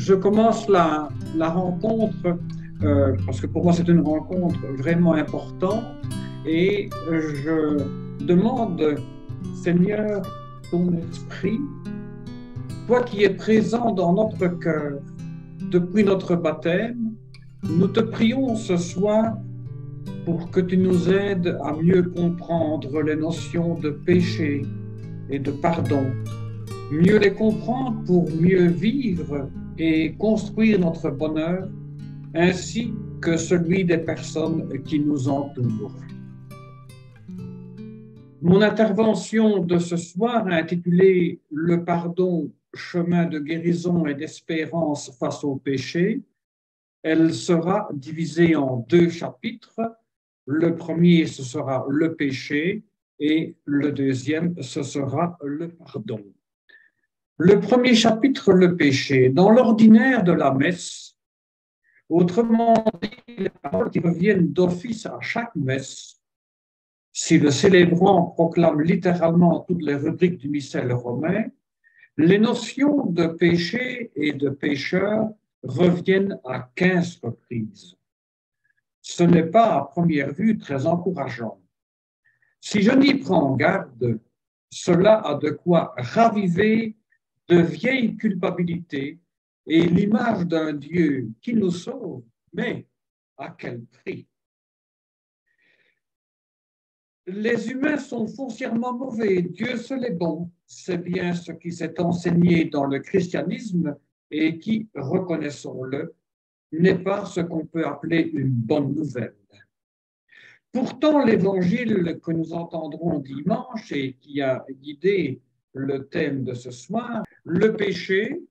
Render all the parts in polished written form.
je commence la rencontre, parce que pour moi c'est une rencontre vraiment importante, et je demande, Seigneur, ton esprit, toi qui es présent dans notre cœur depuis notre baptême, nous te prions ce soir pour que tu nous aides à mieux comprendre les notions de péché et de pardon, mieux les comprendre pour mieux vivre et construire notre bonheur, ainsi que celui des personnes qui nous entourent. Mon intervention de ce soir, intitulée « Le pardon, chemin de guérison et d'espérance face au péché », elle sera divisée en deux chapitres. Le premier, ce sera le péché, et le deuxième, ce sera le pardon. Le premier chapitre, le péché. Dans l'ordinaire de la messe, autrement dit, les paroles qui reviennent d'office à chaque messe, si le célébrant proclame littéralement toutes les rubriques du missel romain, les notions de péché et de pécheur reviennent à 15 reprises. Ce n'est pas à première vue très encourageant. Si je n'y prends garde, cela a de quoi raviver de vieilles culpabilités et l'image d'un Dieu qui nous sauve, mais à quel prix? Les humains sont foncièrement mauvais, Dieu seul est bon. C'est bien ce qui s'est enseigné dans le christianisme et qui, reconnaissons-le, n'est pas ce qu'on peut appeler une bonne nouvelle. Pourtant, l'évangile que nous entendrons dimanche et qui a guidé le thème de ce soir, le péché,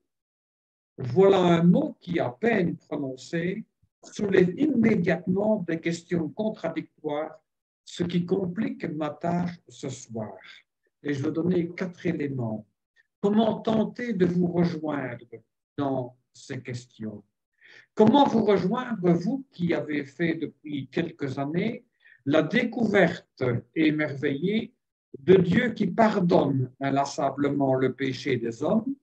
voilà un mot qui, à peine prononcé, soulève immédiatement des questions contradictoires, ce qui complique ma tâche ce soir. Et je vais donner 4 éléments. Comment tenter de vous rejoindre dans ces questions? Comment vous rejoindre, vous qui avez fait depuis quelques années la découverte émerveillée de Dieu qui pardonne inlassablement le péché des hommes,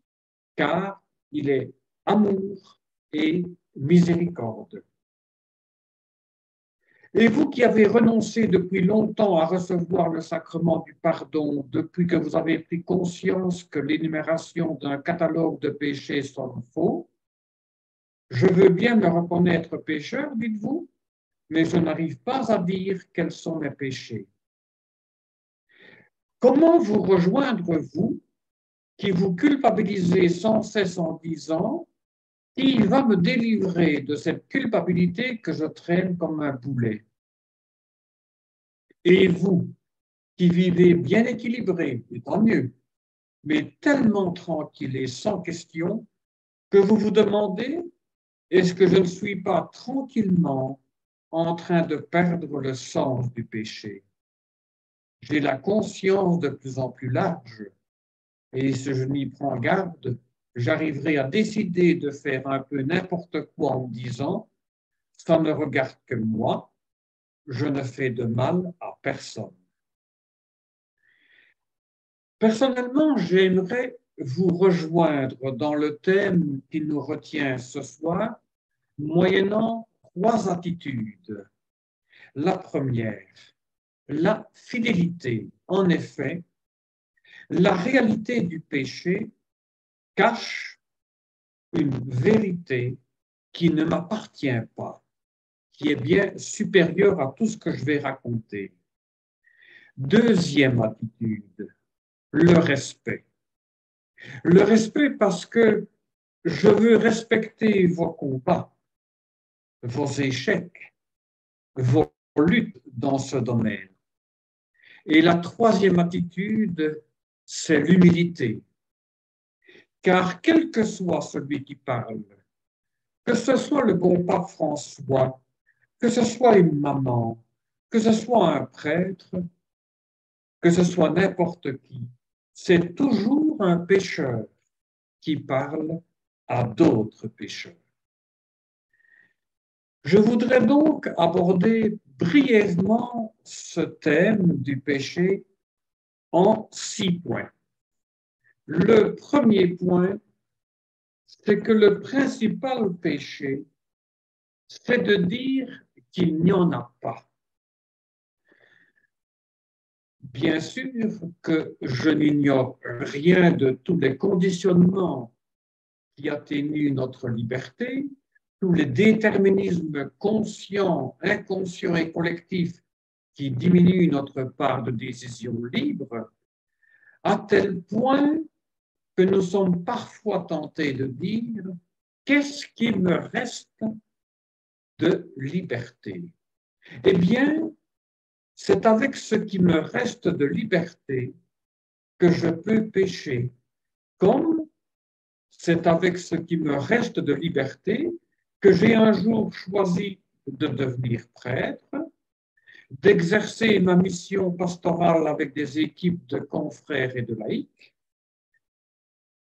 car il est amour et miséricorde. Et vous qui avez renoncé depuis longtemps à recevoir le sacrement du pardon, depuis que vous avez pris conscience que l'énumération d'un catalogue de péchés sonne faux, je veux bien me reconnaître pécheur, dites-vous, mais je n'arrive pas à dire quels sont mes péchés. Comment vous rejoindre, vous, qui vous culpabilisez sans cesse en disant « Qui va me délivrer de cette culpabilité que je traîne comme un boulet ?» Et vous, qui vivez bien équilibré, et tant mieux, mais tellement tranquille et sans question, que vous vous demandez « Est-ce que je ne suis pas tranquillement en train de perdre le sens du péché? » J'ai la conscience de plus en plus large, et si je n'y prends garde, j'arriverai à décider de faire un peu n'importe quoi en me disant « Ça ne regarde que moi, je ne fais de mal à personne. » Personnellement, j'aimerais vous rejoindre dans le thème qui nous retient ce soir, moyennant 3 attitudes. La première, la fidélité. En effet, la réalité du péché cache une vérité qui ne m'appartient pas, qui est bien supérieure à tout ce que je vais raconter. Deuxième attitude, le respect. Le respect parce que je veux respecter vos combats, vos échecs, vos luttes dans ce domaine. Et la troisième attitude, c'est l'humilité. Car quel que soit celui qui parle, que ce soit le bon pape François, que ce soit une maman, que ce soit un prêtre, que ce soit n'importe qui, c'est toujours un pécheur qui parle à d'autres pécheurs. Je voudrais donc aborder brièvement ce thème du péché en 6 points. Le premier point, c'est que le principal péché, c'est de dire qu'il n'y en a pas. Bien sûr que je n'ignore rien de tous les conditionnements qui atténuent notre liberté, tous les déterminismes conscients, inconscients et collectifs qui diminuent notre part de décision libre, à tel point que nous sommes parfois tentés de dire « qu'est-ce qui me reste de liberté ?» Eh bien, c'est avec ce qui me reste de liberté que je peux pécher, comme c'est avec ce qui me reste de liberté que j'ai un jour choisi de devenir prêtre, d'exercer ma mission pastorale avec des équipes de confrères et de laïcs,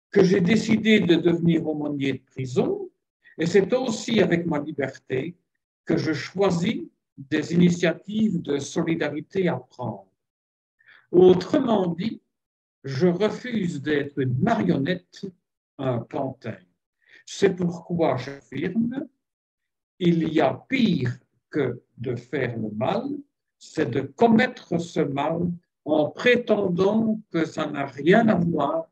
que j'ai décidé de devenir aumônier de prison, et c'est aussi avec ma liberté que je choisis des initiatives de solidarité à prendre. Autrement dit, je refuse d'être une marionnette, un pantin. C'est pourquoi j'affirme, il y a pire que de faire le mal, c'est de commettre ce mal en prétendant que ça n'a rien à voir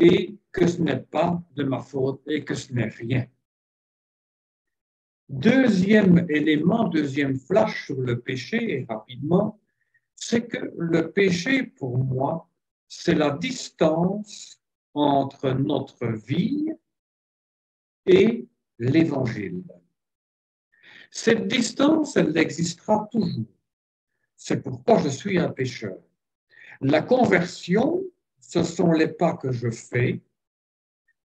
et que ce n'est pas de ma faute et que ce n'est rien. Deuxième élément, deuxième flash sur le péché, et rapidement, c'est que le péché, pour moi, c'est la distance entre notre vie et l'Évangile. Cette distance, elle existera toujours. C'est pourquoi je suis un pécheur. La conversion, ce sont les pas que je fais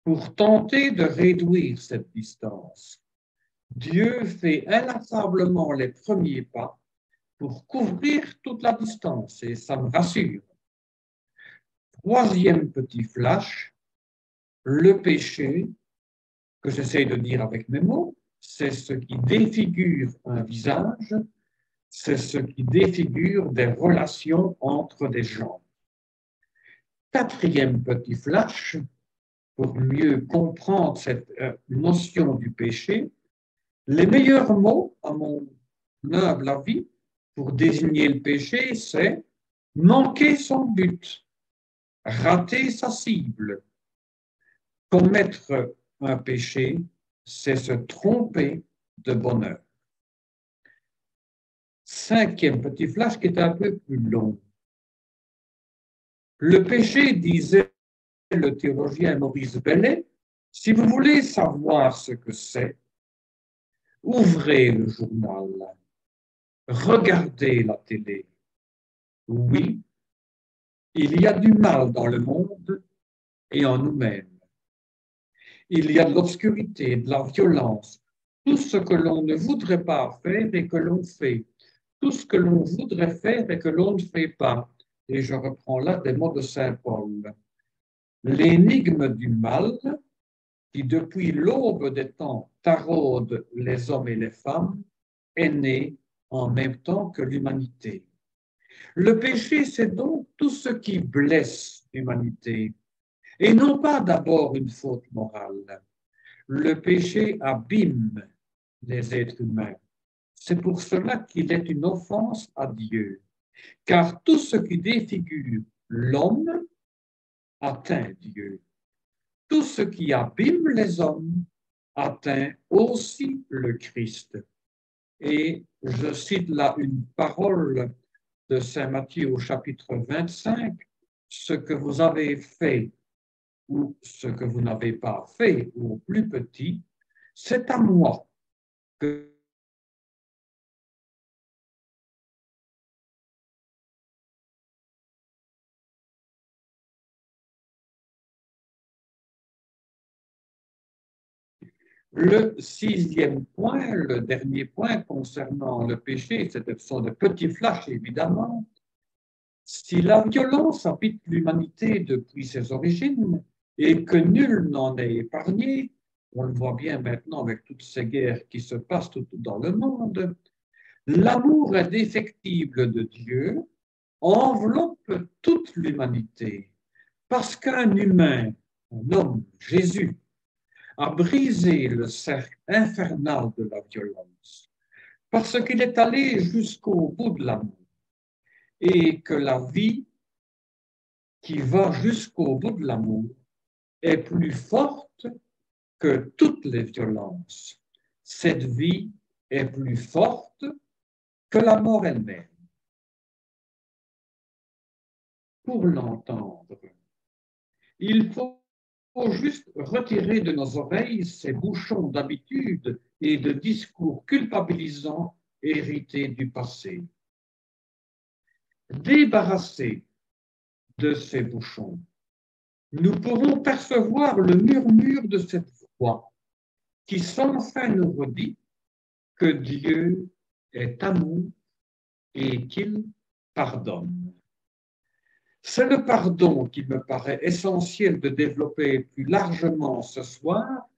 pour tenter de réduire cette distance. Dieu fait inlassablement les premiers pas pour couvrir toute la distance et ça me rassure. Troisième petit flash, le péché, que j'essaie de dire avec mes mots, c'est ce qui défigure un visage, c'est ce qui défigure des relations entre des gens. Quatrième petit flash, pour mieux comprendre cette notion du péché, les meilleurs mots, à mon humble avis, pour désigner le péché, c'est manquer son but, rater sa cible. Commettre un péché, c'est se tromper de bonheur. Cinquième petit flash qui est un peu plus long. Le péché, disait le théologien Maurice Bellet, si vous voulez savoir ce que c'est, ouvrez le journal, regardez la télé. Oui, il y a du mal dans le monde et en nous-mêmes. Il y a de l'obscurité, de la violence, tout ce que l'on ne voudrait pas faire et que l'on fait, tout ce que l'on voudrait faire et que l'on ne fait pas. Et je reprends là des mots de Saint Paul. L'énigme du mal qui, depuis l'aube des temps, taraude les hommes et les femmes, est né en même temps que l'humanité. Le péché, c'est donc tout ce qui blesse l'humanité, et non pas d'abord une faute morale. Le péché abîme les êtres humains. C'est pour cela qu'il est une offense à Dieu, car tout ce qui défigure l'homme atteint Dieu. Tout ce qui abîme les hommes atteint aussi le Christ. Et je cite là une parole de Saint Matthieu au chapitre 25, ce que vous avez fait ou ce que vous n'avez pas fait au plus petit, c'est à moi que le sixième point, le dernier point concernant le péché, ce sont de petits flashs évidemment. Si la violence habite l'humanité depuis ses origines et que nul n'en est épargné, on le voit bien maintenant avec toutes ces guerres qui se passent tout dans le monde, l'amour indéfectible de Dieu enveloppe toute l'humanité parce qu'un humain, un homme, Jésus, a brisé le cercle infernal de la violence, parce qu'il est allé jusqu'au bout de l'amour, et que la vie qui va jusqu'au bout de l'amour est plus forte que toutes les violences. Cette vie est plus forte que la mort elle-même. Pour l'entendre, il faut juste retirer de nos oreilles ces bouchons d'habitude et de discours culpabilisants hérités du passé. Débarrassés de ces bouchons, nous pourrons percevoir le murmure de cette voix qui sans fin nous redit que Dieu est amour et qu'il pardonne. C'est le pardon qu'il me paraît essentiel de développer plus largement ce soir,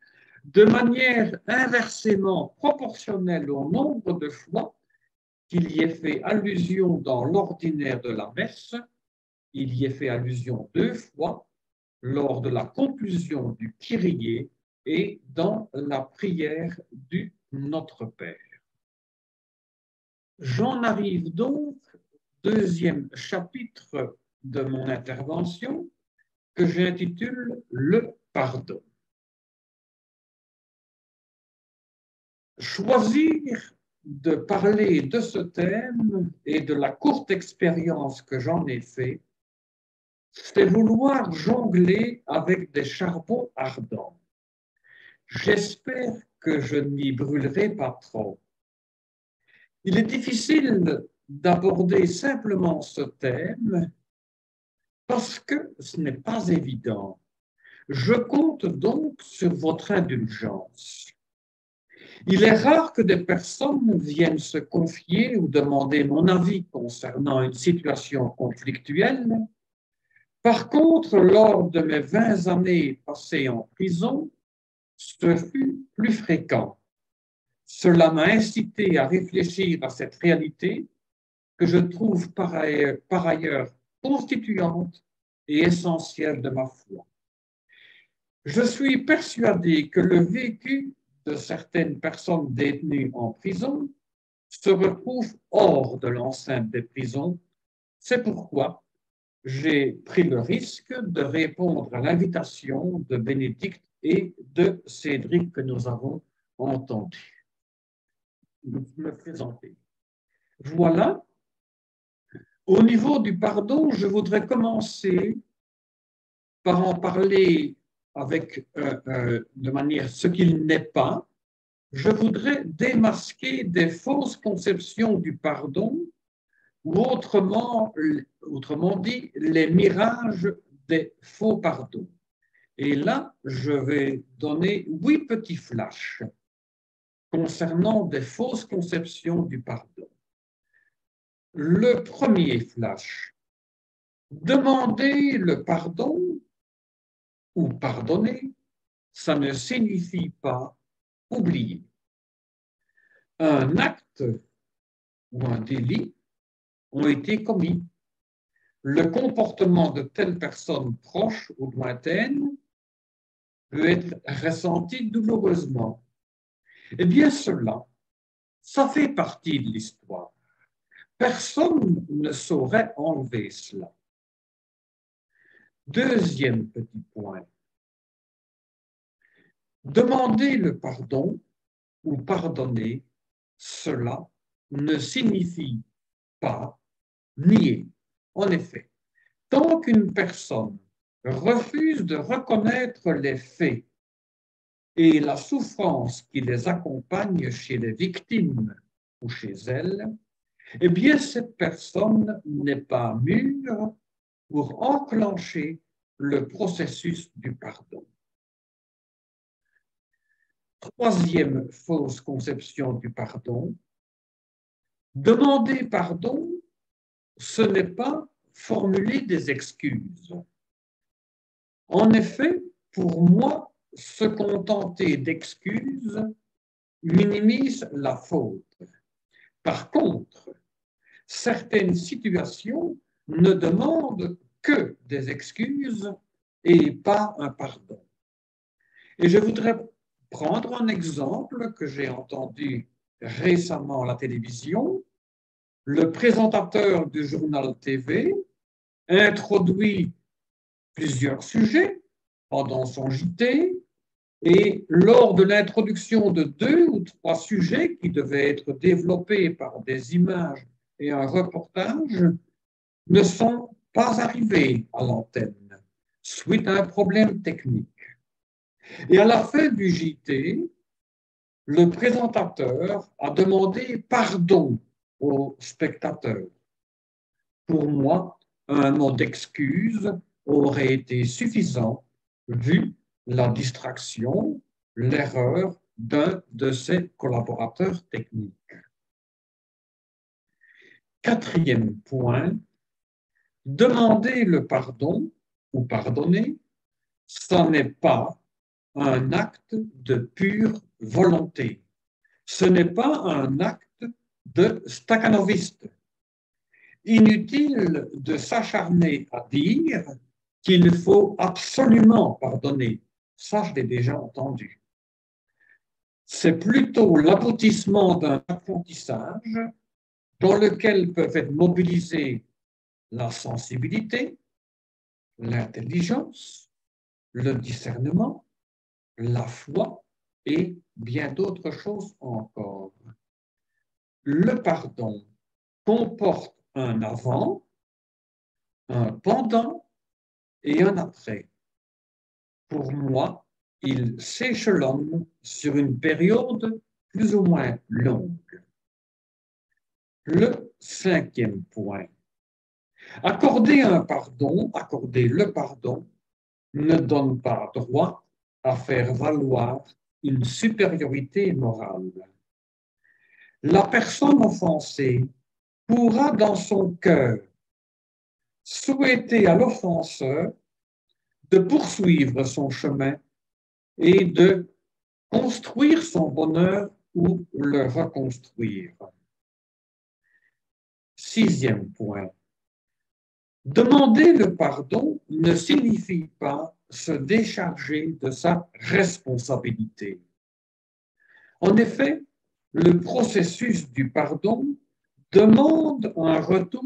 de manière inversement proportionnelle au nombre de fois qu'il y est fait allusion dans l'ordinaire de la messe. Il y est fait allusion 2 fois lors de la conclusion du Kyrie et dans la prière du Notre Père. J'en arrive donc au 2e chapitre de mon intervention que j'intitule « Le pardon ». Choisir de parler de ce thème et de la courte expérience que j'en ai fait, c'est vouloir jongler avec des charbons ardents. J'espère que je n'y brûlerai pas trop. Il est difficile d'aborder simplement ce thème parce que ce n'est pas évident. Je compte donc sur votre indulgence. Il est rare que des personnes viennent se confier ou demander mon avis concernant une situation conflictuelle. Par contre, lors de mes 20 années passées en prison, ce fut plus fréquent. Cela m'a incité à réfléchir à cette réalité que je trouve par ailleurs constituante et essentielle de ma foi. Je suis persuadé que le vécu de certaines personnes détenues en prison se retrouve hors de l'enceinte des prisons. C'est pourquoi j'ai pris le risque de répondre à l'invitation de Bénédicte et de Cédric que nous avons entendu me présenter. Voilà. Au niveau du pardon, je voudrais commencer par en parler avec, de manière ce qu'il n'est pas. Je voudrais démasquer des fausses conceptions du pardon, ou autrement dit, les mirages des faux pardons. Et là, je vais donner 8 petits flashs concernant des fausses conceptions du pardon. Le premier flash, demander le pardon ou pardonner, ça ne signifie pas oublier. Un acte ou un délit ont été commis. Le comportement de telle personne proche ou lointaine peut être ressenti douloureusement. Eh bien, cela, ça fait partie de l'histoire. Personne ne saurait enlever cela. Deuxième petit point. Demander le pardon ou pardonner, cela ne signifie pas nier. En effet, tant qu'une personne refuse de reconnaître les faits et la souffrance qui les accompagne chez les victimes ou chez elles, eh bien, cette personne n'est pas mûre pour enclencher le processus du pardon. Troisième fausse conception du pardon, demander pardon, ce n'est pas formuler des excuses. En effet, pour moi, se contenter d'excuses minimise la faute. Par contre, certaines situations ne demandent que des excuses et pas un pardon. Et je voudrais prendre un exemple que j'ai entendu récemment à la télévision. Le présentateur du journal TV introduit plusieurs sujets pendant son JT et lors de l'introduction de 2 ou 3 sujets qui devaient être développés par des images et un reportage ne sont pas arrivés à l'antenne suite à un problème technique. Et à la fin du JT, le présentateur a demandé pardon aux spectateurs. Pour moi, un mot d'excuse aurait été suffisant vu la distraction, l'erreur d'un de ses collaborateurs techniques. 4e point, demander le pardon ou pardonner, ce n'est pas un acte de pure volonté. Ce n'est pas un acte de stakhanoviste. Inutile de s'acharner à dire qu'il faut absolument pardonner. Ça, je l'ai déjà entendu. C'est plutôt l'aboutissement d'un apprentissage dans lequel peuvent être mobilisées la sensibilité, l'intelligence, le discernement, la foi et bien d'autres choses encore. Le pardon comporte un avant, un pendant et un après. Pour moi, il s'échelonne sur une période plus ou moins longue. Le 5e point. Accorder le pardon ne donne pas droit à faire valoir une supériorité morale. La personne offensée pourra dans son cœur souhaiter à l'offenseur de poursuivre son chemin et de construire son bonheur ou le reconstruire. 6e point. Demander le pardon ne signifie pas se décharger de sa responsabilité. En effet, le processus du pardon demande un retour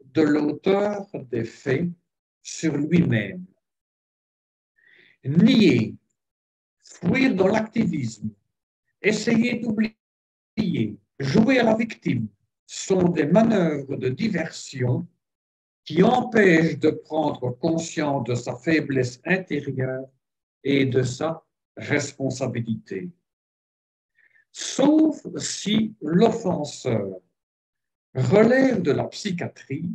de l'auteur des faits sur lui-même. Nier, fuir dans l'activisme, essayer d'oublier, jouer à la victime sont des manœuvres de diversion qui empêchent de prendre conscience de sa faiblesse intérieure et de sa responsabilité. Sauf si l'offenseur relève de la psychiatrie,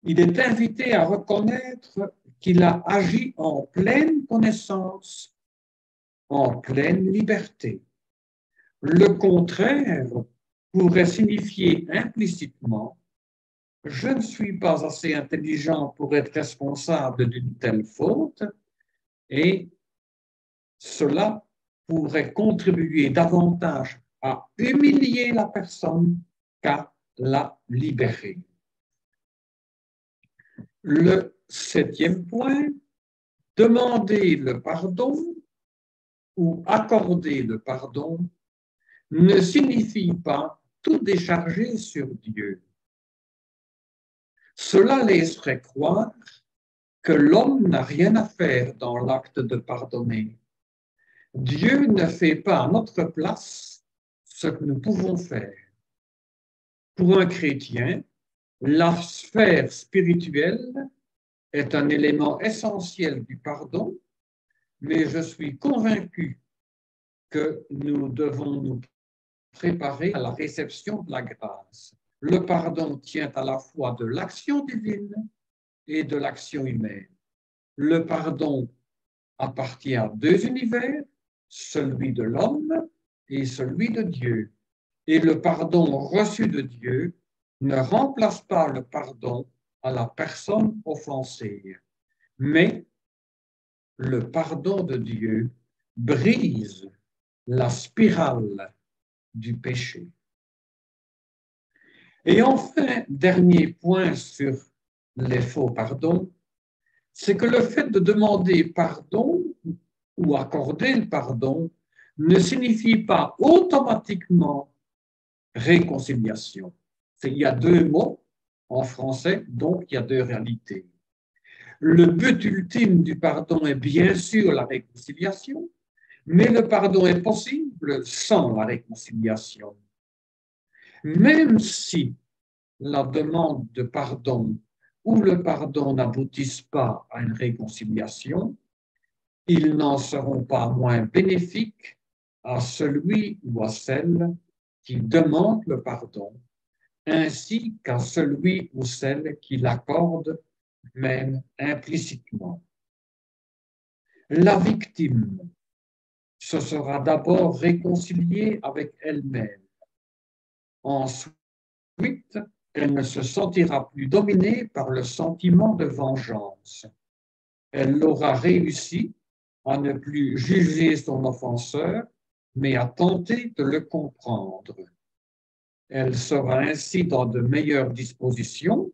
il est invité à reconnaître qu'il a agi en pleine connaissance, en pleine liberté. Le contraire pourrait signifier implicitement « je ne suis pas assez intelligent pour être responsable d'une telle faute » et cela pourrait contribuer davantage à humilier la personne qu'à la libérer. Le 7e point, demander le pardon ou accorder le pardon ne signifie pas tout décharger sur Dieu. Cela laisserait croire que l'homme n'a rien à faire dans l'acte de pardonner. Dieu ne fait pas à notre place ce que nous pouvons faire. Pour un chrétien, la sphère spirituelle est un élément essentiel du pardon, mais je suis convaincu que nous devons nous préparer à la réception de la grâce. Le pardon tient à la fois de l'action divine et de l'action humaine. Le pardon appartient à 2 univers, celui de l'homme et celui de Dieu. Et le pardon reçu de Dieu ne remplace pas le pardon à la personne offensée. Mais le pardon de Dieu brise la spirale du péché. Et enfin, dernier point sur les faux pardons, c'est que le fait de demander pardon ou accorder le pardon ne signifie pas automatiquement réconciliation. Il y a deux mots en français, donc il y a deux réalités. Le but ultime du pardon est bien sûr la réconciliation, mais le pardon est possible sans la réconciliation. Même si la demande de pardon ou le pardon n'aboutissent pas à une réconciliation, ils n'en seront pas moins bénéfiques à celui ou à celle qui demande le pardon, ainsi qu'à celui ou celle qui l'accorde, même implicitement. La victime se sera d'abord réconciliée avec elle-même. Ensuite, elle ne se sentira plus dominée par le sentiment de vengeance. Elle aura réussi à ne plus juger son offenseur, mais à tenter de le comprendre. Elle sera ainsi dans de meilleures dispositions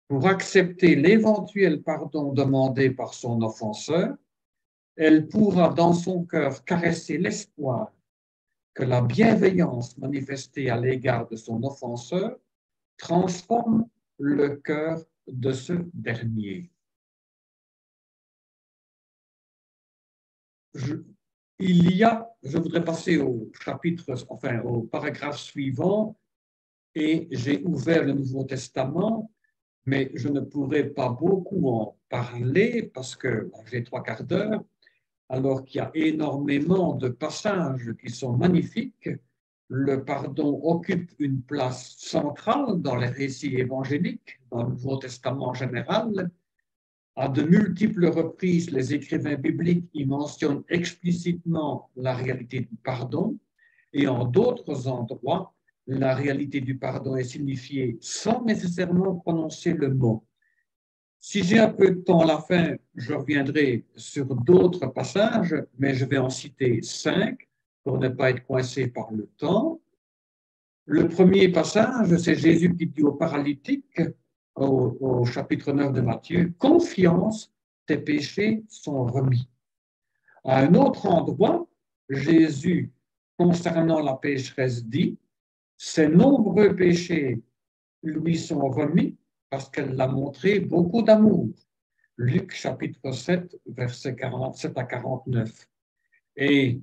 pour accepter l'éventuel pardon demandé par son offenseur. Elle pourra dans son cœur caresser l'espoir que la bienveillance manifestée à l'égard de son offenseur transforme le cœur de ce dernier. Je voudrais passer au au paragraphe suivant, et j'ai ouvert le Nouveau Testament, mais je ne pourrai pas beaucoup en parler parce que j'ai 3/4 d'heure, alors qu'il y a énormément de passages qui sont magnifiques. Le pardon occupe une place centrale dans les récits évangéliques, dans le Nouveau Testament en général. À de multiples reprises, les écrivains bibliques y mentionnent explicitement la réalité du pardon, et en d'autres endroits, la réalité du pardon est signifiée sans nécessairement prononcer le mot. Si j'ai un peu de temps à la fin, je reviendrai sur d'autres passages, mais je vais en citer 5 pour ne pas être coincé par le temps. Le premier passage, c'est Jésus qui dit au paralytique, au chapitre 9 de Matthieu, « Confiance, tes péchés sont remis ». À un autre endroit, Jésus, concernant la pécheresse, dit « Ses nombreux péchés lui sont remis parce qu'elle l'a montré beaucoup d'amour ». Luc chapitre 7, versets 47 à 49. Et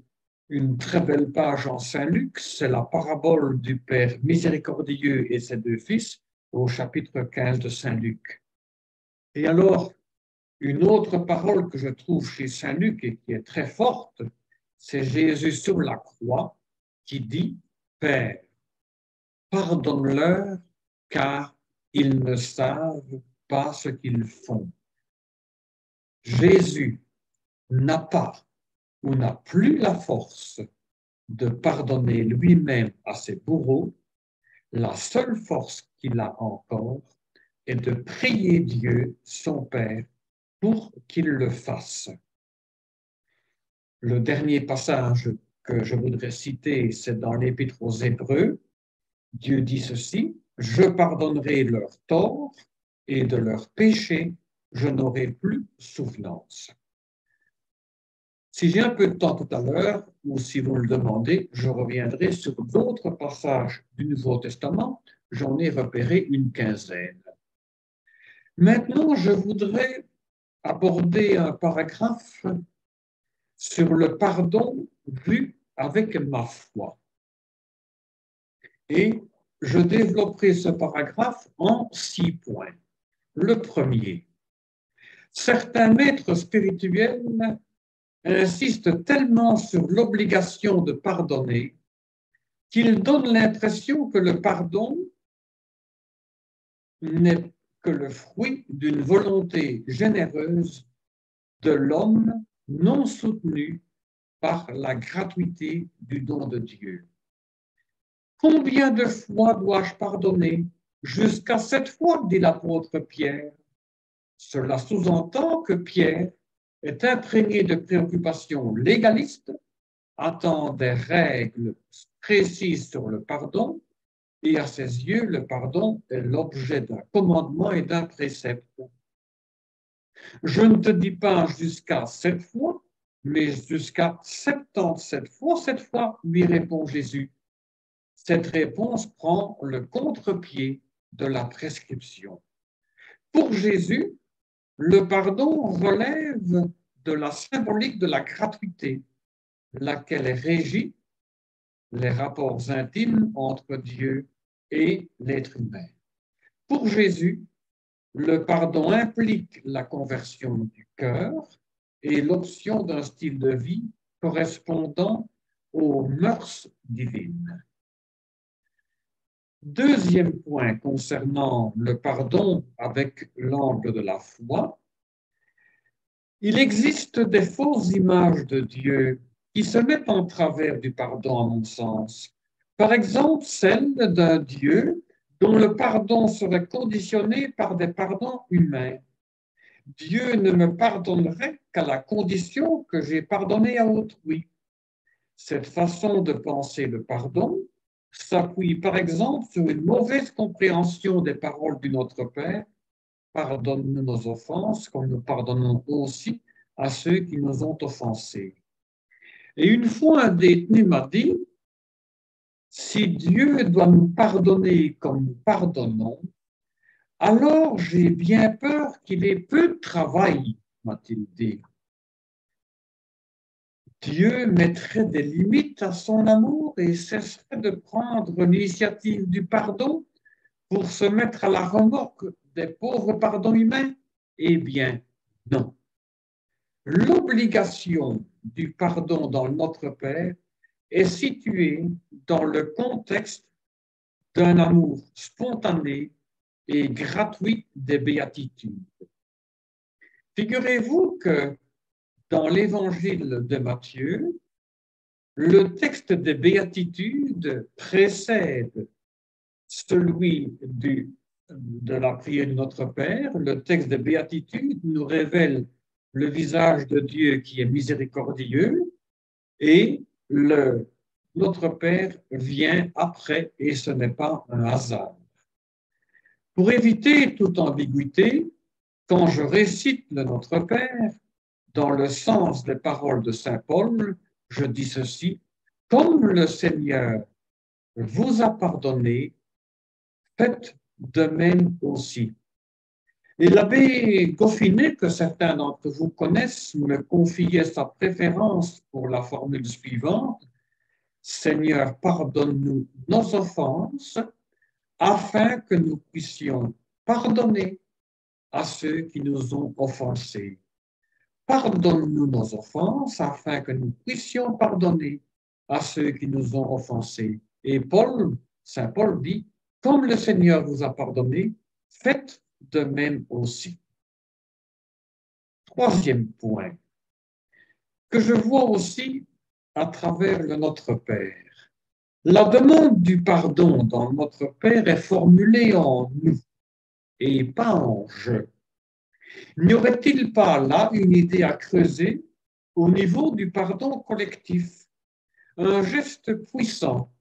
une très belle page en Saint-Luc, c'est la parabole du Père miséricordieux et ses 2 fils au chapitre 15 de Saint-Luc. Et alors, une autre parole que je trouve chez Saint-Luc et qui est très forte, c'est Jésus sur la croix qui dit « Père, pardonne-leur car ils ne savent pas ce qu'ils font ». Jésus n'a pas ou n'a plus la force de pardonner lui-même à ses bourreaux. La seule force qu'il a encore est de prier Dieu, son Père, pour qu'il le fasse. Le dernier passage que je voudrais citer, c'est dans l'Épître aux Hébreux. Dieu dit ceci, « Je pardonnerai leurs torts et de leurs péchés, je n'aurai plus souvenance. » Si j'ai un peu de temps tout à l'heure, ou si vous le demandez, je reviendrai sur d'autres passages du Nouveau Testament. J'en ai repéré une 15aine. Maintenant, je voudrais aborder un paragraphe sur le pardon vu avec ma foi. Et je développerai ce paragraphe en 6 points. Le premier, certains maîtres spirituels insiste tellement sur l'obligation de pardonner qu'il donne l'impression que le pardon n'est que le fruit d'une volonté généreuse de l'homme non soutenue par la gratuité du don de Dieu. Combien de fois dois-je pardonner? Jusqu'à 7 fois, dit l'apôtre Pierre. Cela sous-entend que Pierre est imprégné de préoccupations légalistes, attend des règles précises sur le pardon, et à ses yeux, le pardon est l'objet d'un commandement et d'un précepte. Je ne te dis pas jusqu'à 7 fois, mais jusqu'à 77 fois. Cette fois, lui répond Jésus. Cette réponse prend le contre-pied de la prescription. Pour Jésus, le pardon relève de la symbolique de la gratuité, laquelle régit les rapports intimes entre Dieu et l'être humain. Pour Jésus, le pardon implique la conversion du cœur et l'option d'un style de vie correspondant aux mœurs divines. Deuxième point concernant le pardon avec l'angle de la foi, il existe des fausses images de Dieu qui se mettent en travers du pardon, à mon sens. Par exemple, celle d'un Dieu dont le pardon serait conditionné par des pardons humains. Dieu ne me pardonnerait qu'à la condition que j'ai pardonné à autrui. Cette façon de penser le pardon s'appuie par exemple sur une mauvaise compréhension des paroles du Notre Père. Pardonne-nous nos offenses, comme nous pardonnons aussi à ceux qui nous ont offensés. Et une fois un détenu m'a dit, si Dieu doit nous pardonner comme nous pardonnons, alors j'ai bien peur qu'il ait peu de travail, m'a-t-il dit. Dieu mettrait des limites à son amour et cesserait de prendre l'initiative du pardon pour se mettre à la remorque des pauvres pardons humains? Eh bien, non. L'obligation du pardon dans Notre Père est située dans le contexte d'un amour spontané et gratuit des béatitudes. Figurez-vous que dans l'évangile de Matthieu, le texte des béatitudes précède celui de la prière de Notre Père. Le texte des béatitudes nous révèle le visage de Dieu qui est miséricordieux et notre Père vient après et ce n'est pas un hasard. Pour éviter toute ambiguïté, quand je récite le Notre Père, dans le sens des paroles de saint Paul, je dis ceci, comme le Seigneur vous a pardonné, faites de même aussi. Et l'abbé Goffinet, que certains d'entre vous connaissent, me confiait sa préférence pour la formule suivante, Seigneur, pardonne-nous nos offenses, afin que nous puissions pardonner à ceux qui nous ont offensés. Pardonne-nous nos offenses, afin que nous puissions pardonner à ceux qui nous ont offensés. Et saint Paul dit, comme le Seigneur vous a pardonné, faites de même aussi. Troisième point, que je vois aussi à travers le Notre Père. La demande du pardon dans le Notre Père est formulée en nous et pas en je. N'y aurait-il pas là une idée à creuser au niveau du pardon collectif? Un geste puissant,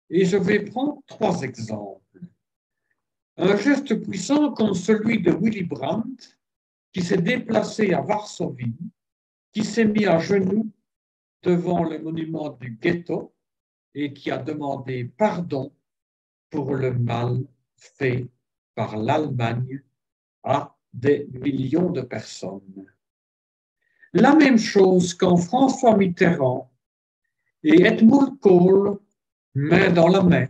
et je vais prendre 3 exemples. Un geste puissant comme celui de Willy Brandt, qui s'est déplacé à Varsovie, qui s'est mis à genoux devant le monument du ghetto et qui a demandé pardon pour le mal fait par l'Allemagne à des millions de personnes. La même chose quand François Mitterrand et Edmund Kohl, main dans la main,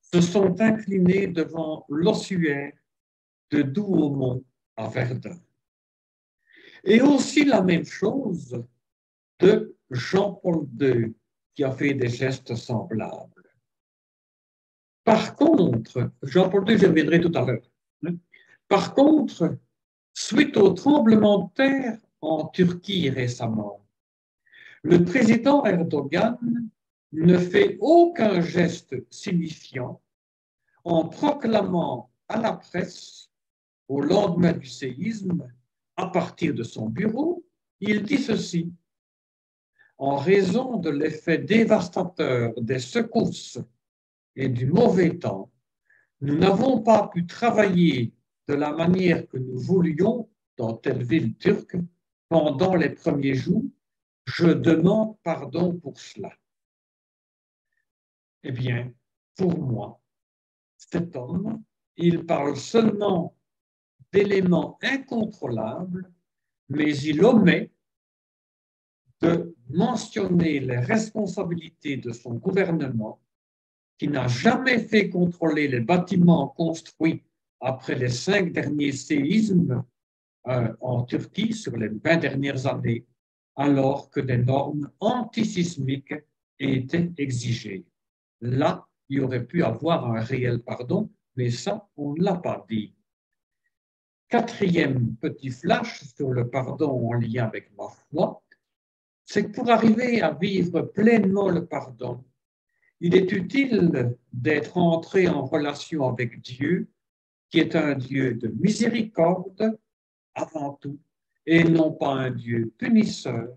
se sont inclinés devant l'ossuaire de Douaumont à Verdun. Et aussi la même chose de Jean-Paul II, qui a fait des gestes semblables. Par contre, Jean-Paul II, je reviendrai tout à l'heure. Par contre, suite au tremblement de terre en Turquie récemment, le président Erdogan ne fait aucun geste signifiant en proclamant à la presse, au lendemain du séisme, à partir de son bureau, il dit ceci. En raison de l'effet dévastateur des secousses et du mauvais temps, nous n'avons pas pu travailler de la manière que nous voulions dans telle ville turque pendant les premiers jours je demande pardon pour cela. Eh bien, pour moi, cet homme, il parle seulement d'éléments incontrôlables, mais il omet de mentionner les responsabilités de son gouvernement qui n'a jamais fait contrôler les bâtiments construits après les 5 derniers séismes en Turquie sur les 20 dernières années, alors que des normes antisismiques étaient exigées. Là, il y aurait pu avoir un réel pardon, mais ça, on ne l'a pas dit. Quatrième petit flash sur le pardon en lien avec ma foi, c'est que pour arriver à vivre pleinement le pardon, il est utile d'être entré en relation avec Dieu, qui est un Dieu de miséricorde avant tout, et non pas un Dieu punisseur,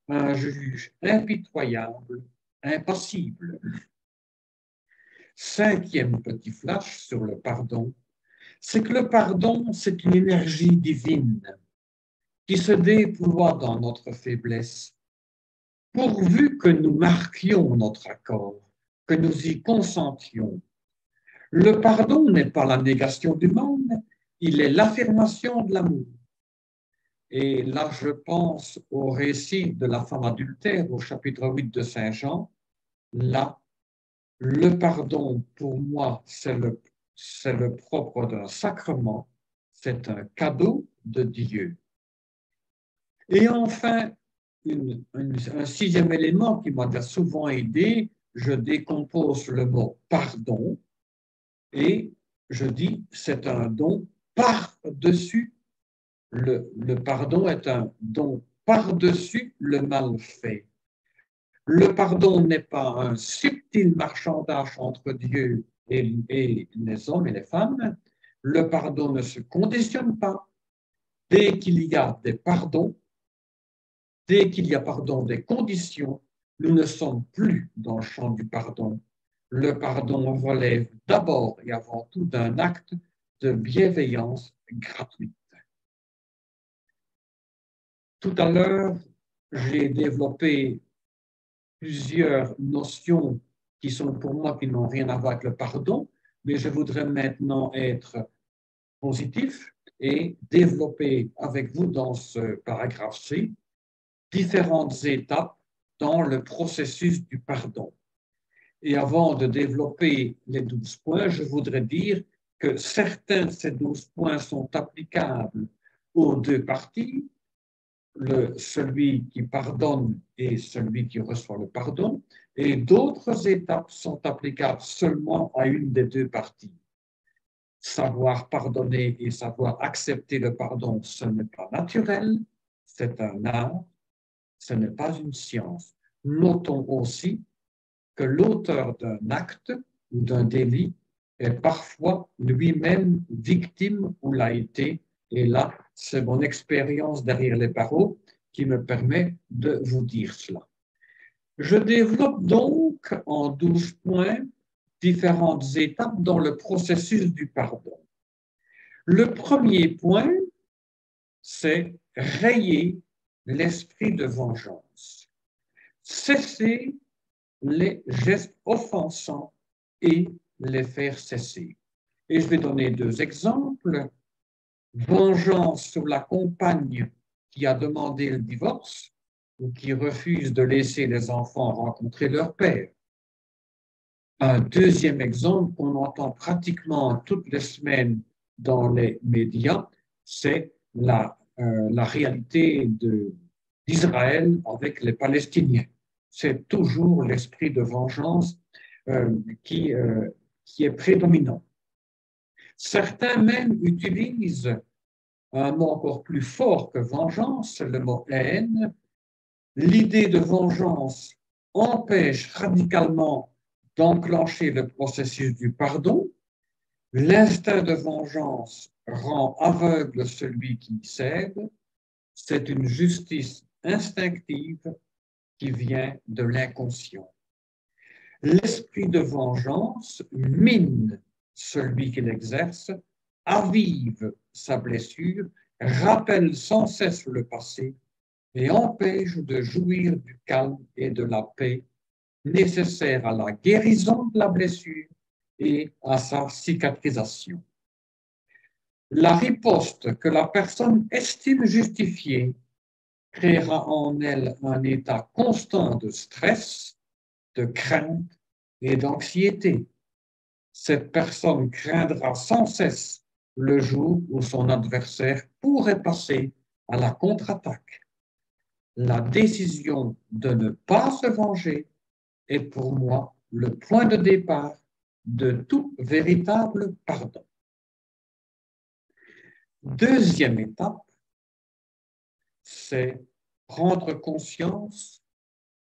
un juge impitoyable, impassible. Cinquième petit flash sur le pardon, c'est que le pardon, c'est une énergie divine qui se déploie dans notre faiblesse, pourvu que nous marquions notre accord, que nous y consentions. Le pardon n'est pas la négation du mal, il est l'affirmation de l'amour. Et là, je pense au récit de la femme adultère au chapitre 8 de Saint Jean. Là, le pardon, pour moi, c'est le propre d'un sacrement, c'est un cadeau de Dieu. Et enfin, un sixième élément qui m'a souvent aidé, je décompose le mot pardon et je dis c'est un don par-dessus. Le pardon est un don par-dessus le mal fait. Le pardon n'est pas un subtil marchandage entre Dieu et les hommes et les femmes. Le pardon ne se conditionne pas. Dès qu'il y a des pardons, dès qu'il y a des conditions, nous ne sommes plus dans le champ du pardon. Le pardon relève d'abord et avant tout d'un acte de bienveillance gratuite. Tout à l'heure, j'ai développé plusieurs notions qui sont pour moi qui n'ont rien à voir avec le pardon, mais je voudrais maintenant être positif et développer avec vous dans ce paragraphe C différentes étapes dans le processus du pardon. Et avant de développer les 12 points, je voudrais dire que certains de ces 12 points sont applicables aux deux parties, celui qui pardonne et celui qui reçoit le pardon, et d'autres étapes sont applicables seulement à une des deux parties. Savoir pardonner et savoir accepter le pardon, ce n'est pas naturel, c'est un art, ce n'est pas une science. Notons aussi que l'auteur d'un acte ou d'un délit est parfois lui-même victime ou l'a été. Et là, c'est mon expérience derrière les barreaux qui me permet de vous dire cela. Je développe donc en 12 points différentes étapes dans le processus du pardon. Le premier point, c'est rayer l'esprit de vengeance. Cesser les gestes offensants et les faire cesser. Et je vais donner deux exemples. Vengeance sur la compagne qui a demandé le divorce ou qui refuse de laisser les enfants rencontrer leur père. Un deuxième exemple qu'on entend pratiquement toutes les semaines dans les médias, c'est la réalité d'Israël avec les Palestiniens. C'est toujours l'esprit de vengeance qui est prédominant. Certains même utilisent un mot encore plus fort que vengeance, le mot haine. L'idée de vengeance empêche radicalement d'enclencher le processus du pardon. L'instinct de vengeance rend aveugle celui qui cède. C'est une justice instinctive qui vient de l'inconscient. L'esprit de vengeance mine celui qui l'exerce, avive sa blessure, rappelle sans cesse le passé et empêche de jouir du calme et de la paix nécessaires à la guérison de la blessure et à sa cicatrisation. La riposte que la personne estime justifiée créera en elle un état constant de stress, de crainte et d'anxiété. Cette personne craindra sans cesse le jour où son adversaire pourrait passer à la contre-attaque. La décision de ne pas se venger est pour moi le point de départ de tout véritable pardon. Deuxième étape, c'est prendre conscience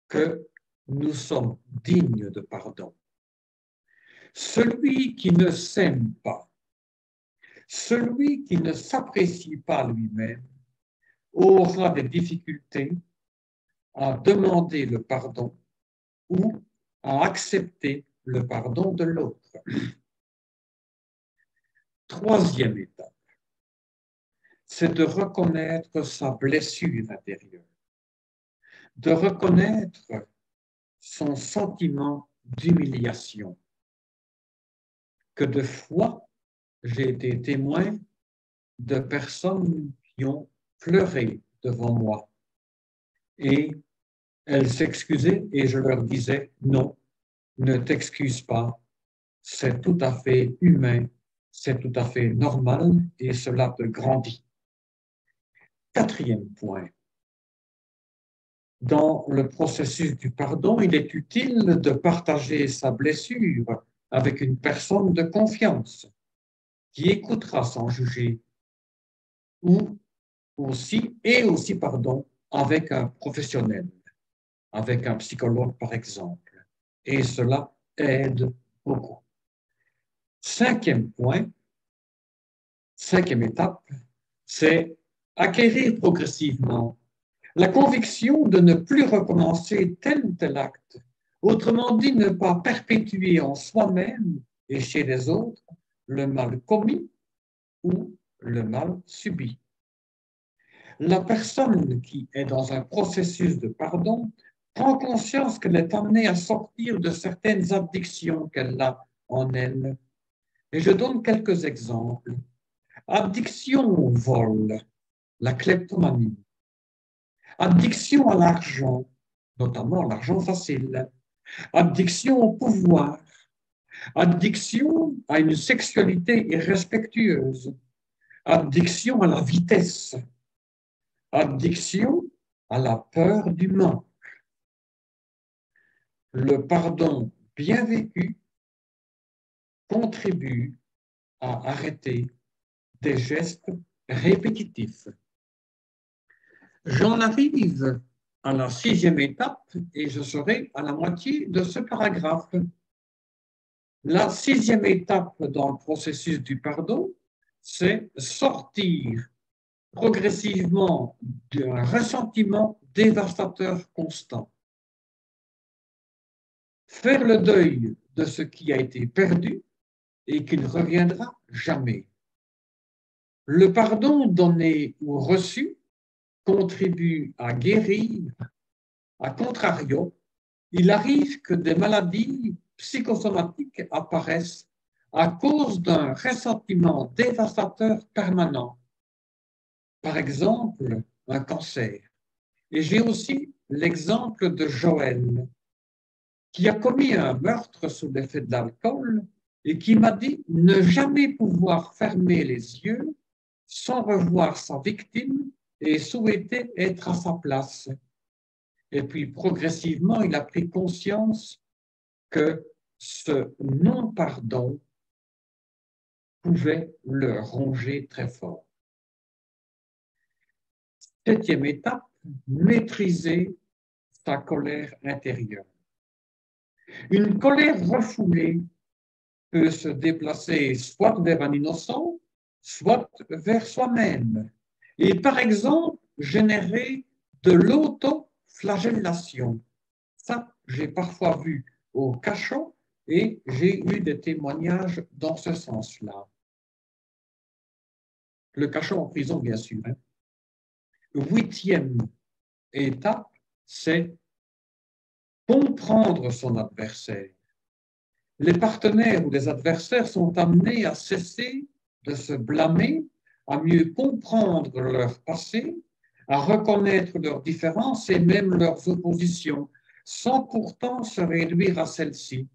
que nous sommes dignes de pardon. Celui qui ne s'aime pas, celui qui ne s'apprécie pas lui-même, aura des difficultés à demander le pardon ou à accepter le pardon de l'autre. Troisième étape, c'est de reconnaître sa blessure intérieure, de reconnaître son sentiment d'humiliation, que de fois j'ai été témoin de personnes qui ont pleuré devant moi et elles s'excusaient et je leur disais non, ne t'excuse pas, c'est tout à fait humain, c'est tout à fait normal et cela te grandit. Quatrième point, dans le processus du pardon, il est utile de partager sa blessure avec une personne de confiance qui écoutera sans juger ou aussi, avec un professionnel, avec un psychologue par exemple. Et cela aide beaucoup. Cinquième point, cinquième étape, c'est acquérir progressivement la conviction de ne plus recommencer tel ou tel acte. Autrement dit, ne pas perpétuer en soi-même et chez les autres le mal commis ou le mal subi. La personne qui est dans un processus de pardon prend conscience qu'elle est amenée à sortir de certaines addictions qu'elle a en elle. Et je donne quelques exemples. Addiction au vol, la kleptomanie. Addiction à l'argent, notamment l'argent facile. Addiction au pouvoir. Addiction à une sexualité irrespectueuse. Addiction à la vitesse. Addiction à la peur du manque. Le pardon bien vécu contribue à arrêter des gestes répétitifs. J'en arrive à la sixième étape et je serai à la moitié de ce paragraphe. La sixième étape dans le processus du pardon, c'est sortir progressivement d'un ressentiment dévastateur constant. Faire le deuil de ce qui a été perdu et qui ne reviendra jamais. Le pardon donné ou reçu contribue à guérir. À contrario, il arrive que des maladies psychosomatiques apparaissent à cause d'un ressentiment dévastateur permanent. Par exemple, un cancer. Et j'ai aussi l'exemple de Joël, qui a commis un meurtre sous l'effet de l'alcool et qui m'a dit ne jamais pouvoir fermer les yeux sans revoir sa victime et souhaiter être à sa place. Et puis progressivement, il a pris conscience que ce non-pardon pouvait le ronger très fort. Septième étape, maîtriser sa colère intérieure. Une colère refoulée peut se déplacer soit vers un innocent, soit vers soi-même. Et par exemple, générer de l'autoflagellation. Ça, j'ai parfois vu au cachot et j'ai eu des témoignages dans ce sens-là. Le cachot en prison, bien sûr. Huitième étape, c'est comprendre son adversaire. Les partenaires ou les adversaires sont amenés à cesser de se blâmer, à mieux comprendre leur passé, à reconnaître leurs différences et même leurs oppositions, sans pourtant se réduire à celles-ci.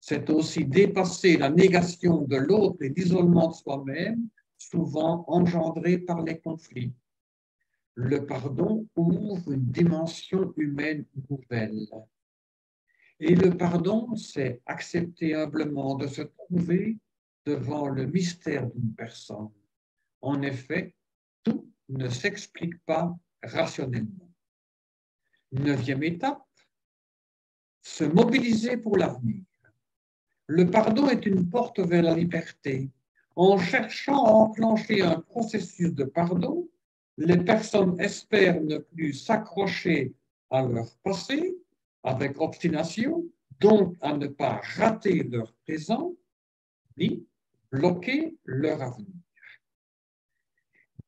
C'est aussi dépasser la négation de l'autre et l'isolement de soi-même, souvent engendré par les conflits. Le pardon ouvre une dimension humaine nouvelle. Et le pardon, c'est accepter humblement de se trouver devant le mystère d'une personne. En effet, tout ne s'explique pas rationnellement. 9e étape, se mobiliser pour l'avenir. Le pardon est une porte vers la liberté. En cherchant à enclencher un processus de pardon, les personnes espèrent ne plus s'accrocher à leur passé avec obstination, donc à ne pas rater leur présent, ni bloquer leur avenir.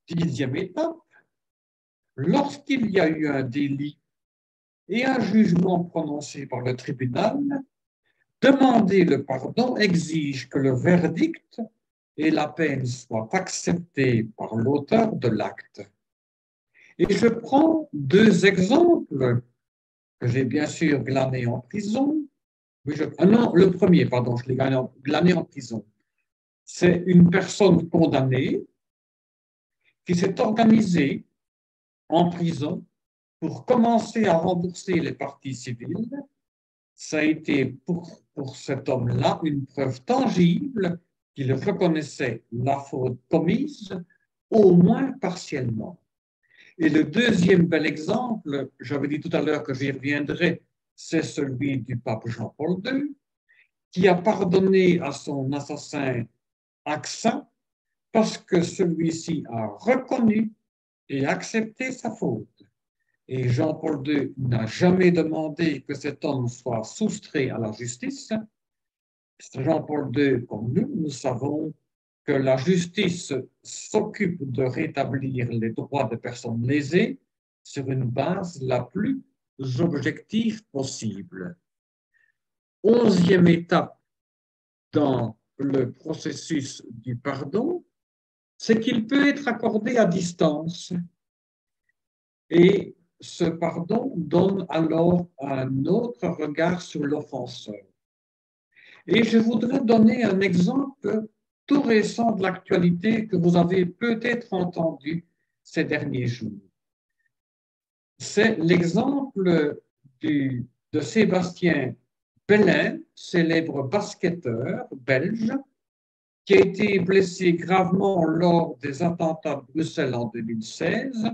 10e étape, lorsqu'il y a eu un délit et un jugement prononcé par le tribunal, demander le pardon exige que le verdict et la peine soient acceptés par l'auteur de l'acte. Et je prends 2 exemples que j'ai bien sûr glanés en prison. Non, le premier, pardon, je l'ai glané en prison. C'est une personne condamnée qui s'est organisée en prison pour commencer à rembourser les parties civiles. Ça a été pour cet homme-là une preuve tangible qu'il reconnaissait la faute commise, au moins partiellement. Et le deuxième bel exemple, j'avais dit tout à l'heure que j'y reviendrai, c'est celui du pape Jean-Paul II, qui a pardonné à son assassin Axin parce que celui-ci a reconnu et accepté sa faute. Et Jean-Paul II n'a jamais demandé que cet homme soit soustrait à la justice. Jean-Paul II, comme nous savons que la justice s'occupe de rétablir les droits des personnes lésées sur une base la plus objective possible. 11e étape dans le processus du pardon, c'est qu'il peut être accordé à distance. Et ce pardon donne alors un autre regard sur l'offenseur. Et je voudrais donner un exemple tout récent de l'actualité que vous avez peut-être entendu ces derniers jours. C'est l'exemple de Sébastien Bellin, célèbre basketteur belge, qui a été blessé gravement lors des attentats de Bruxelles en 2016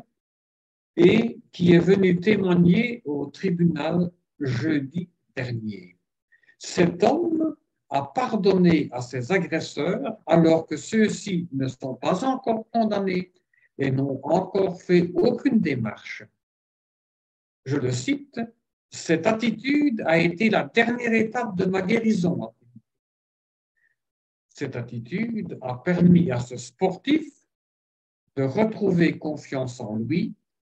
et qui est venu témoigner au tribunal jeudi dernier. Cet homme a pardonné à ses agresseurs alors que ceux-ci ne sont pas encore condamnés et n'ont encore fait aucune démarche. Je le cite, « Cette attitude a été la dernière étape de ma guérison. » Cette attitude a permis à ce sportif de retrouver confiance en lui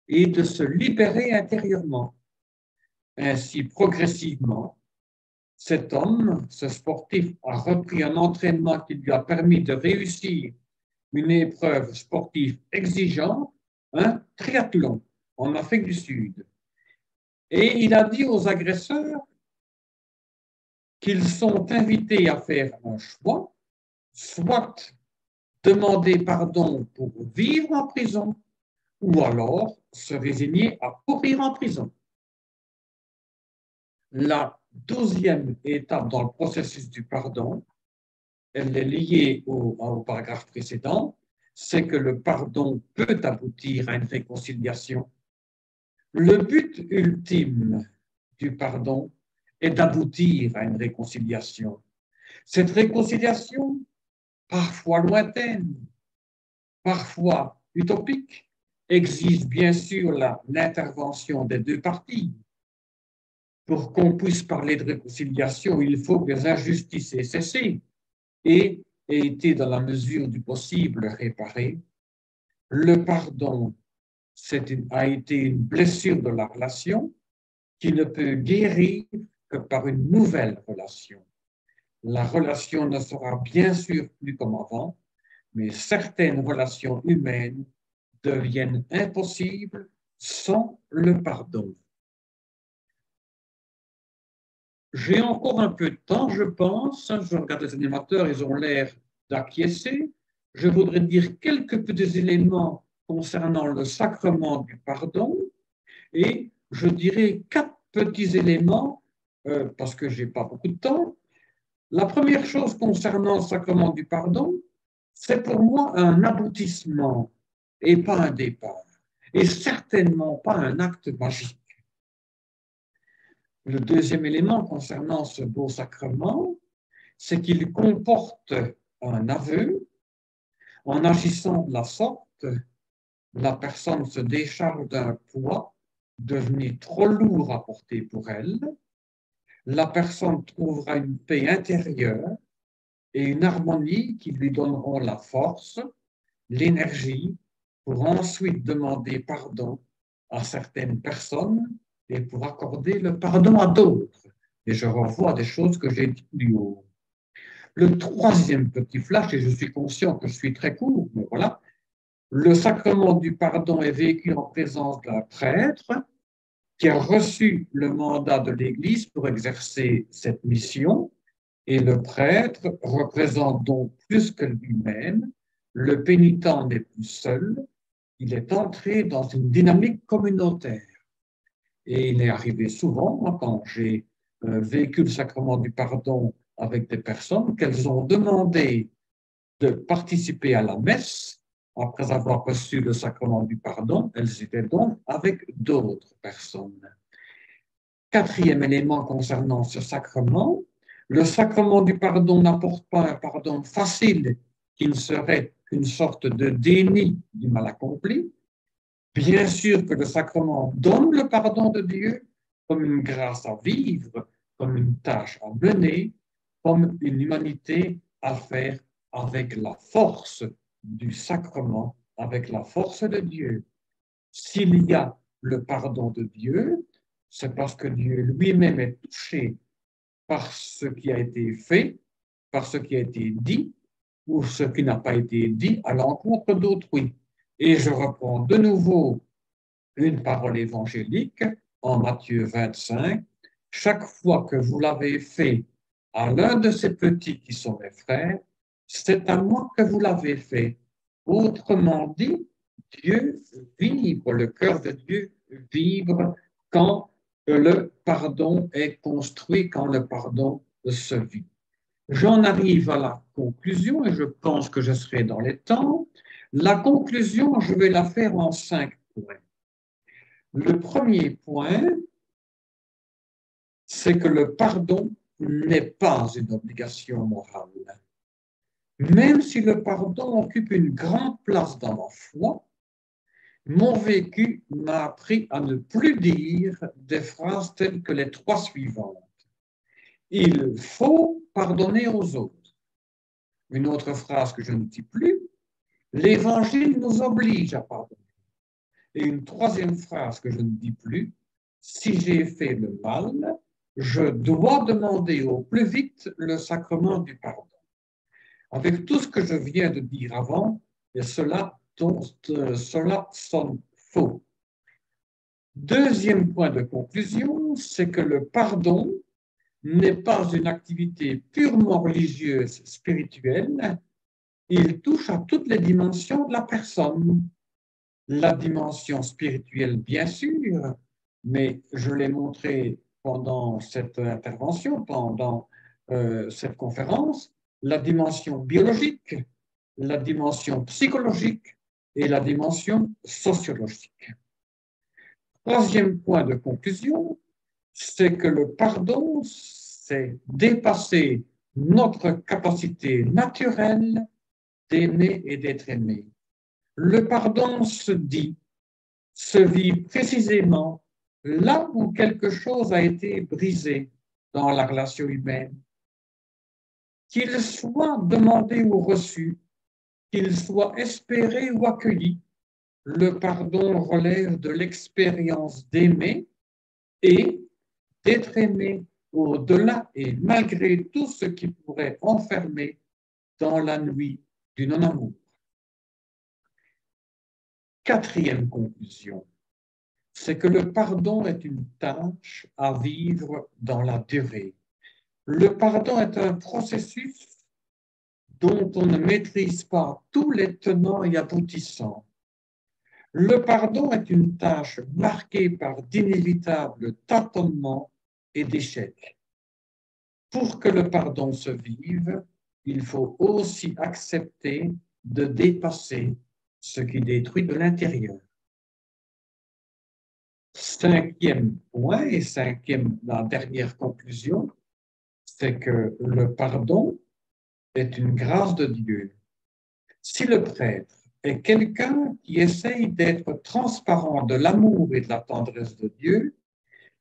et de se libérer intérieurement. Ainsi, progressivement, cet homme, ce sportif, a repris un entraînement qui lui a permis de réussir une épreuve sportive exigeante, un triathlon en Afrique du Sud. Et il a dit aux agresseurs qu'ils sont invités à faire un choix, soit demander pardon pour vivre en prison, ou alors se résigner à pourrir en prison. La 12e étape dans le processus du pardon, elle est liée au paragraphe précédent, c'est que le pardon peut aboutir à une réconciliation. Le but ultime du pardon est d'aboutir à une réconciliation. Cette réconciliation, parfois lointaine, parfois utopique, exige bien sûr l'intervention des 2 parties. Pour qu'on puisse parler de réconciliation, il faut que les injustices aient cessé et aient été, dans la mesure du possible, réparées. Le pardon a été une blessure de la relation qui ne peut guérir que par une nouvelle relation. La relation ne sera bien sûr plus comme avant, mais certaines relations humaines deviennent impossibles sans le pardon. J'ai encore un peu de temps, je pense. Je regarde les animateurs, ils ont l'air d'acquiescer. Je voudrais dire quelques petits éléments concernant le sacrement du pardon et je dirais 4 petits éléments parce que je n'ai pas beaucoup de temps. La première chose concernant le sacrement du pardon, c'est pour moi un aboutissement et pas un départ, et certainement pas un acte magique. Le deuxième élément concernant ce beau sacrement, c'est qu'il comporte un aveu. En agissant de la sorte, la personne se décharge d'un poids devenu trop lourd à porter pour elle. La personne trouvera une paix intérieure et une harmonie qui lui donneront la force, l'énergie pour ensuite demander pardon à certaines personnes et pour accorder le pardon à d'autres. Et je revois des choses que j'ai dites plus haut. Le troisième petit flash, et je suis conscient que je suis très court, mais voilà, le sacrement du pardon est vécu en présence d'un prêtre qui a reçu le mandat de l'Église pour exercer cette mission. Et le prêtre représente donc plus que lui-même. Le pénitent n'est plus seul, il est entré dans une dynamique communautaire. Et il est arrivé souvent, moi, quand j'ai vécu le sacrement du pardon avec des personnes, qu'elles ont demandé de participer à la messe après avoir reçu le sacrement du pardon. Elles étaient donc avec d'autres personnes. Quatrième élément concernant ce sacrement, le sacrement du pardon n'apporte pas un pardon facile qui ne serait qu'une sorte de déni du mal accompli. Bien sûr que le sacrement donne le pardon de Dieu comme une grâce à vivre, comme une tâche à mener, comme une humanité à faire avec la force du sacrement, avec la force de Dieu. S'il y a le pardon de Dieu, c'est parce que Dieu lui-même est touché par ce qui a été fait, par ce qui a été dit ou ce qui n'a pas été dit à l'encontre d'autrui. Et je reprends de nouveau une parole évangélique en Matthieu 25. Chaque fois que vous l'avez fait à l'un de ces petits qui sont mes frères, c'est à moi que vous l'avez fait. Autrement dit, Dieu vibre, le cœur de Dieu vibre quand le pardon est construit, quand le pardon se vit. J'en arrive à la conclusion et je pense que je serai dans les temps. La conclusion, je vais la faire en 5 points. Le premier point, c'est que le pardon n'est pas une obligation morale. Même si le pardon occupe une grande place dans ma foi, mon vécu m'a appris à ne plus dire des phrases telles que les 3 suivantes. Il faut pardonner aux autres. Une autre phrase que je ne dis plus, l'Évangile nous oblige à pardonner. Et une troisième phrase que je ne dis plus, si j'ai fait le mal, je dois demander au plus vite le sacrement du pardon. Avec tout ce que je viens de dire avant, et cela sonne faux. Deuxième point de conclusion, c'est que le pardon n'est pas une activité purement religieuse, spirituelle. Il touche à toutes les dimensions de la personne. La dimension spirituelle, bien sûr, mais je l'ai montré pendant cette intervention, pendant cette conférence, la dimension biologique, la dimension psychologique et la dimension sociologique. Troisième point de conclusion, c'est que le pardon, c'est dépasser notre capacité naturelle d'aimer et d'être aimé. Le pardon se dit, se vit précisément là où quelque chose a été brisé dans la relation humaine. Qu'il soit demandé ou reçu, qu'il soit espéré ou accueilli, Le pardon relève de l'expérience d'aimer et d'être aimé au-delà et malgré tout ce qui pourrait enfermer dans la nuit du non-amour. Quatrième conclusion, c'est que le pardon est une tâche à vivre dans la durée. Le pardon est un processus dont on ne maîtrise pas tous les tenants et aboutissants. Le pardon est une tâche marquée par d'inévitables tâtonnements et d'échecs. Pour que le pardon se vive, il faut aussi accepter de dépasser ce qui détruit de l'intérieur. Cinquième point et la dernière conclusion, c'est que le pardon est une grâce de Dieu. Si le prêtre est quelqu'un qui essaye d'être transparent de l'amour et de la tendresse de Dieu,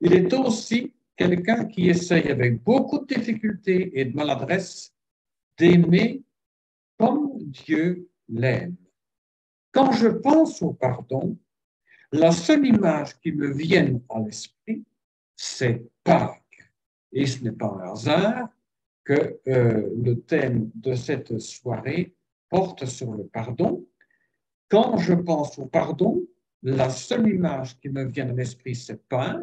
il est aussi quelqu'un qui essaye avec beaucoup de difficultés et de maladresse d'aimer comme Dieu l'aime. Quand je pense au pardon, la seule image qui me vient à l'esprit, c'est Pâques. Et ce n'est pas un hasard que le thème de cette soirée porte sur le pardon. Quand je pense au pardon, la seule image qui me vient à l'esprit, c'est Pâques,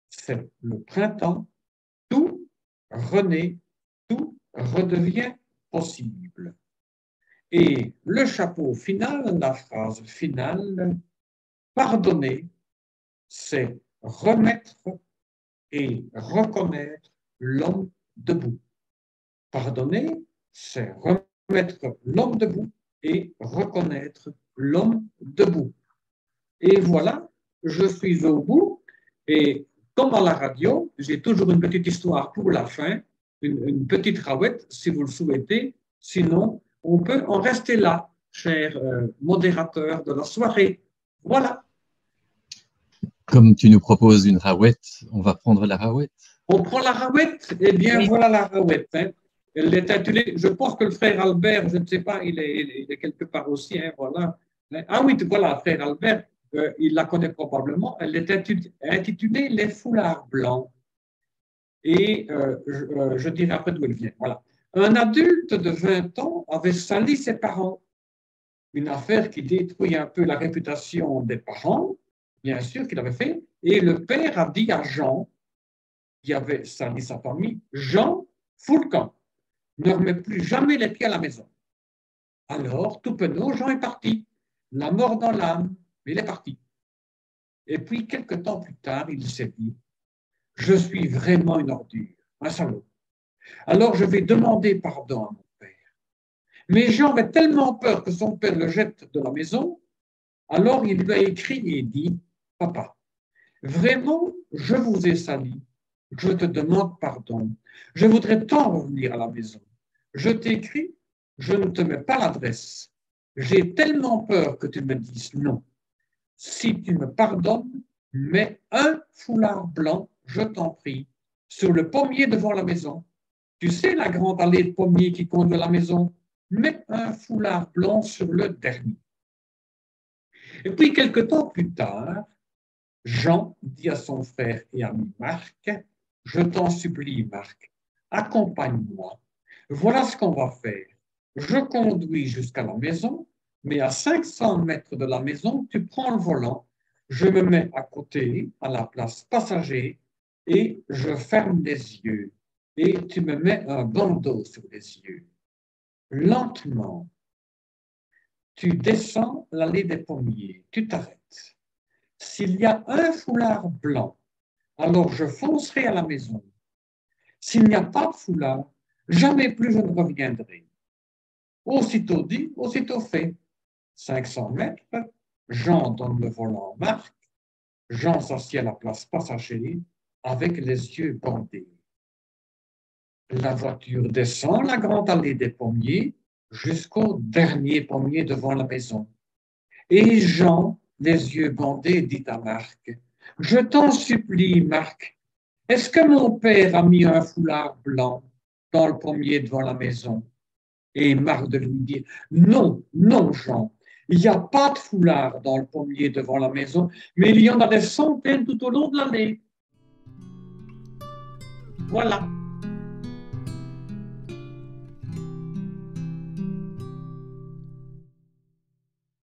c'est le printemps, tout renaît, tout redevient possible. Et le chapeau final, la phrase finale, pardonner, c'est remettre et reconnaître l'homme debout. Pardonner, c'est remettre l'homme debout et reconnaître l'homme debout. Et voilà, je suis au bout. Et comme à la radio, j'ai toujours une petite histoire pour la fin, une petite rawette, si vous le souhaitez. Sinon, on peut en rester là, cher modérateur de la soirée. Voilà. Comme tu nous proposes une rawette, on va prendre la rawette. On prend la rawette? Eh bien, oui. Voilà la rawette. Hein. Elle est intitulée, je pense que le frère Albert, je ne sais pas, il est quelque part aussi, hein, voilà. Ah oui, voilà, frère Albert, il la connaît probablement. Elle est intitulée Les foulards blancs. Et je dirai après d'où elle vient. Voilà. Un adulte de 20 ans avait sali ses parents. Une affaire qui détruit un peu la réputation des parents, bien sûr qu'il avait fait. Et le père a dit à Jean, qui avait sali sa famille, Jean, fous le camp, ne remets plus jamais les pieds à la maison. Alors, tout penaud, Jean est parti, la mort dans l'âme, mais il est parti. Et puis, quelque temps plus tard, il s'est dit, je suis vraiment une ordure, un salaud. Alors, je vais demander pardon à mon père. Mais Jean avait tellement peur que son père le jette de la maison, alors il lui a écrit et dit, papa, vraiment, je vous ai sali, je te demande pardon, je voudrais tant revenir à la maison. Je t'écris, je ne te mets pas l'adresse. J'ai tellement peur que tu me dises non. Si tu me pardonnes, mets un foulard blanc, je t'en prie, sur le pommier devant la maison. Tu sais la grande allée de pommiers qui conduit à la maison? Mets un foulard blanc sur le dernier. Et puis, quelque temps plus tard, Jean dit à son frère et ami Marc, je t'en supplie, Marc, accompagne-moi. Voilà ce qu'on va faire. Je conduis jusqu'à la maison, mais à 500 mètres de la maison, tu prends le volant, je me mets à côté, à la place passager, et je ferme les yeux. Et tu me mets un bandeau sur les yeux. Lentement, tu descends l'allée des pommiers, tu t'arrêtes. S'il y a un foulard blanc, alors je foncerai à la maison. S'il n'y a pas de foulard, jamais plus je ne reviendrai. Aussitôt dit, aussitôt fait. 500 mètres, Jean donne le volant à Marc. Jean s'assied à la place passager avec les yeux bandés. La voiture descend la grande allée des pommiers jusqu'au dernier pommier devant la maison. Et Jean, les yeux bandés, dit à Marc, « Je t'en supplie, Marc, est-ce que mon père a mis un foulard blanc dans le pommier devant la maison ?» Et Marc de lui dire, « Non, non, Jean, Il n'y a pas de foulard dans le pommier devant la maison, mais il y en a des centaines tout au long de l'année. Voilà.